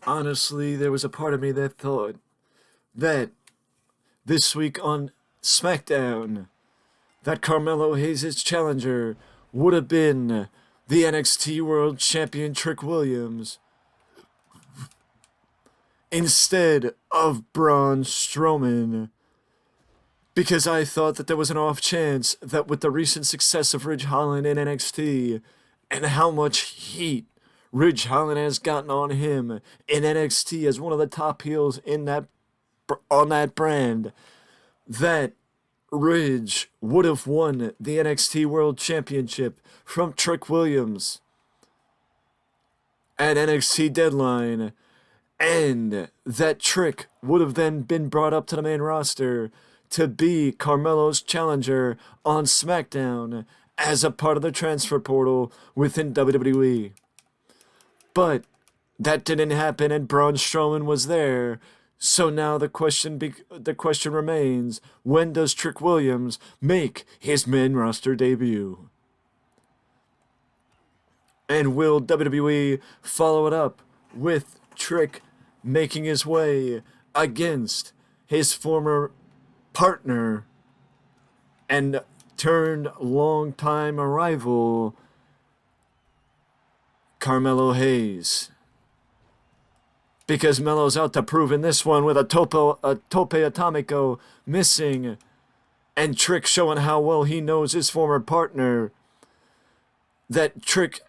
Honestly, there was a part of me that thought that this week on SmackDown, that Carmelo Hayes' challenger would have been the NXT World Champion Trick Williams instead of Braun Strowman. Because I thought that there was an off chance that with the recent success of Ridge Holland in NXT and how much heat Ridge Holland has gotten on him in NXT as one of the top heels in that on that brand, that Ridge would have won the NXT World Championship from Trick Williams at NXT Deadline, and that Trick would have then been brought up to the main roster to be Carmelo's challenger on SmackDown as a part of the transfer portal within WWE. But that didn't happen, and Braun Strowman was there. So now the question remains: when does Trick Williams make his main roster debut? And will WWE follow it up with Trick making his way against his former partner and turned longtime rival, Carmelo Hayes? Because Melo's out to prove in this one with a tope atomico missing, and Trick showing how well he knows his former partner, that Trick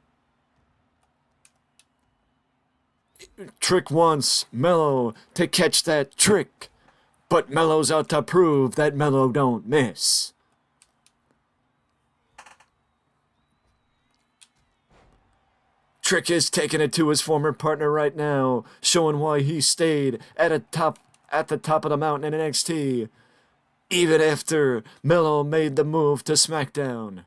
wants Melo to catch that trick, but Melo's out to prove that Melo don't miss. Trick is taking it to his former partner right now, showing why he stayed at the top of the mountain in NXT, even after Melo made the move to SmackDown.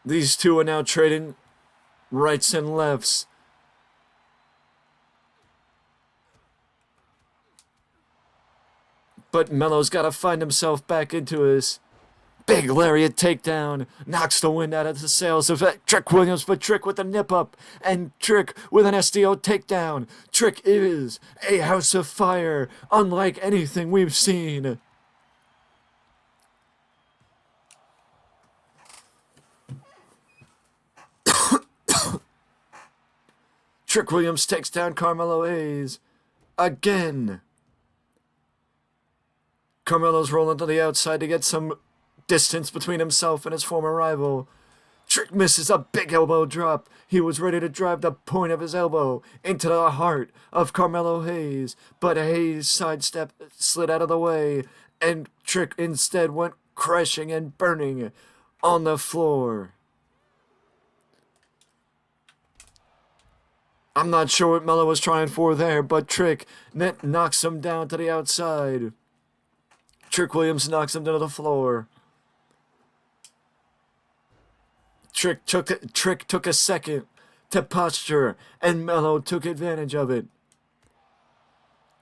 These two are now trading rights and lefts. But Melo's got to find himself back into his big lariat takedown. Knocks the wind out of the sails of Trick Williams, but Trick with a nip up. And Trick with an SDO takedown. Trick is a house of fire, unlike anything we've seen. Trick Williams takes down Carmelo Hayes again. Carmelo's rolling to the outside to get some distance between himself and his former rival. Trick misses a big elbow drop. He was ready to drive the point of his elbow into the heart of Carmelo Hayes, but Hayes slid out of the way, and Trick instead went crashing and burning on the floor. I'm not sure what Melo was trying for there, but Trick knocks him down to the outside. Trick Williams knocks him to the floor. Trick took a second to posture, and Melo took advantage of it.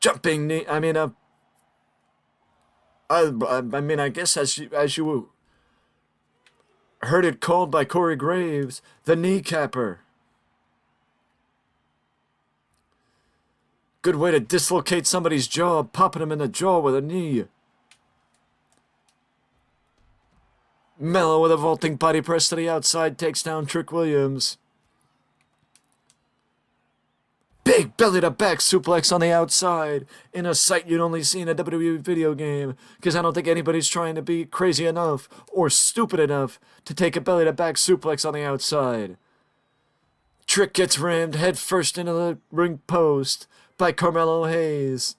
Jumping knee. I guess as you heard it called by Corey Graves, the kneecapper. Good way to dislocate somebody's jaw, popping him in the jaw with a knee. Melo with a vaulting body press to the outside takes down Trick Williams. Big belly-to-back suplex on the outside in a sight you'd only see in a WWE video game, because I don't think anybody's trying to be crazy enough or stupid enough to take a belly-to-back suplex on the outside. Trick gets rammed headfirst into the ring post by Carmelo Hayes.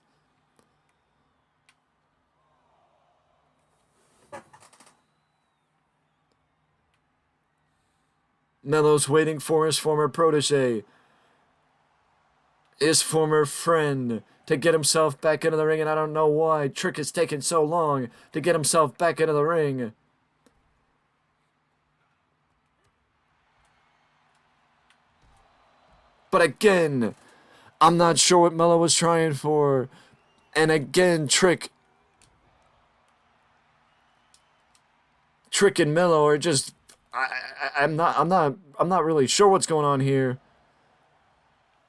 Melo's waiting for his former protege, his former friend, to get himself back into the ring, and I don't know why Trick is taking so long to get himself back into the ring. But again, I'm not sure what Melo was trying for. And again, Trick Trick and Melo are just. I'm not really sure what's going on here.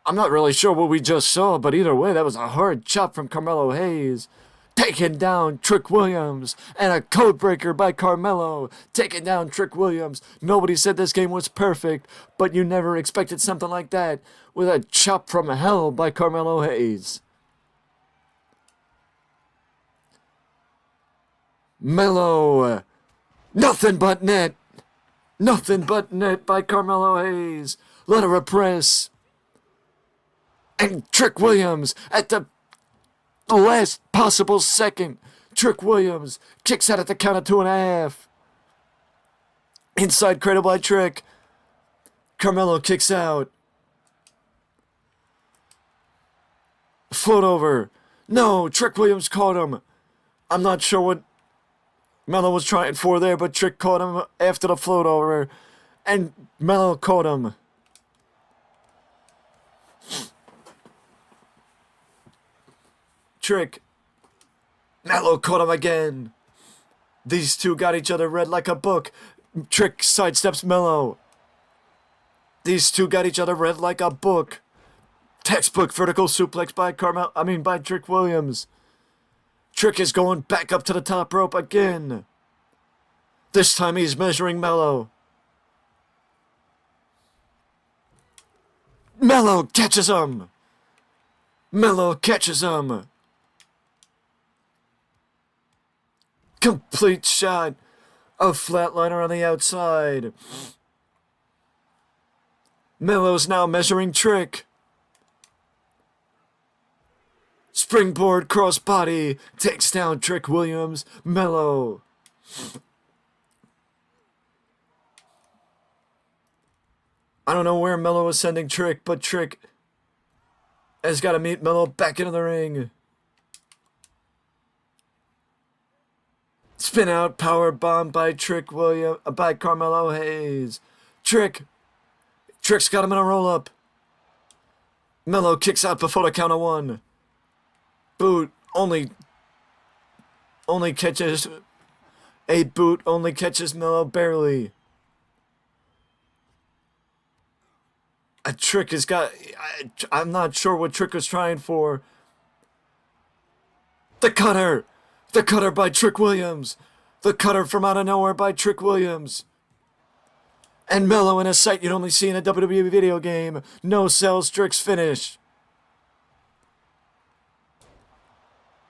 I'm not really sure what we just saw, but either way, that was a hard chop from Carmelo Hayes. Taking down Trick Williams, and a code breaker by Carmelo, taking down Trick Williams. Nobody said this game was perfect, but you never expected something like that with a chop from hell by Carmelo Hayes. Melo, nothing but net. Nothing but net by Carmelo Hayes. Let her press. And Trick Williams at the last possible second. Trick Williams kicks out at the count of 2.5. Inside cradle by Trick. Carmelo kicks out. Float over. No, Trick Williams caught him. I'm not sure what Melo was trying for there, but Trick caught him after the float over. And Melo caught him. Trick. Melo caught him again. These two got each other read like a book. Trick sidesteps Melo. These two got each other read like a book. Textbook vertical suplex by Trick Williams. Trick is going back up to the top rope again. This time he's measuring Melo. Melo catches him. Melo catches him. Complete shot. A flatliner on the outside. Melo's now measuring Trick. Springboard crossbody takes down Trick Williams. Melo. I don't know where Melo is sending Trick, but Trick has got to meet Melo back into the ring. Spin out power bomb by by Carmelo Hayes. Trick's got him in a roll up. Melo kicks out before the count of 1. Boot only catches Melo barely. A Trick has got. I'm not sure what Trick was trying for. The cutter by Trick Williams. The cutter from out of nowhere by Trick Williams. And Melo in a sight you'd only see in a WWE video game. No sells Trick's finish.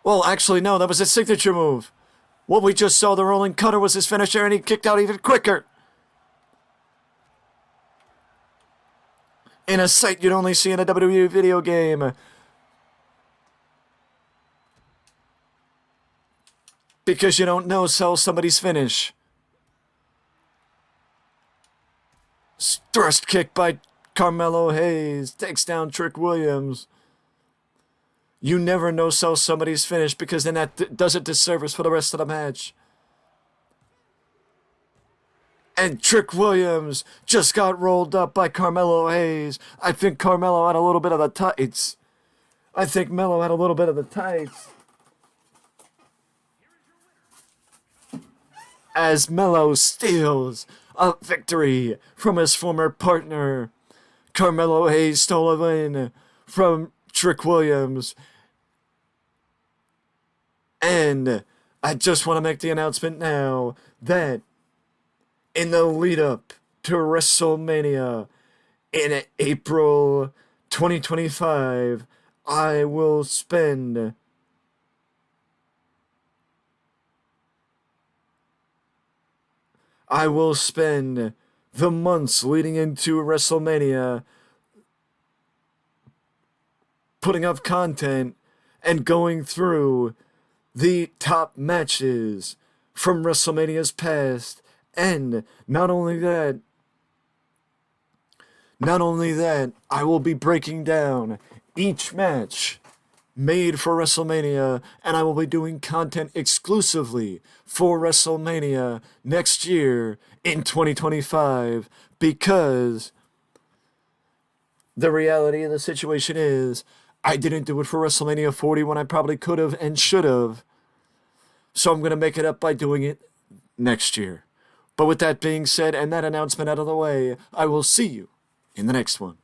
Well, actually, no, that was his signature move. What we just saw, the rolling cutter, was his finisher, and he kicked out even quicker. In a sight you'd only see in a WWE video game. Because you don't sell somebody's finish. Thrust kick by Carmelo Hayes takes down Trick Williams. You never no-sell somebody's finish because then that does a disservice for the rest of the match. And Trick Williams just got rolled up by Carmelo Hayes. I think Carmelo had a little bit of the tights. Melo had a little bit of the tights. As Melo steals a victory from his former partner. Carmelo Hayes stole a win from Trick Williams. And I just want to make the announcement now that in the lead up to WrestleMania in April 2025, I will spend the months leading into WrestleMania putting up content and going through the top matches from WrestleMania's past. And not only that, I will be breaking down each match made for WrestleMania, and I will be doing content exclusively for WrestleMania next year in 2025, because the reality of the situation is I didn't do it for WrestleMania 40 when I probably could have and should have. So I'm going to make it up by doing it next year. But with that being said and that announcement out of the way, I will see you in the next one.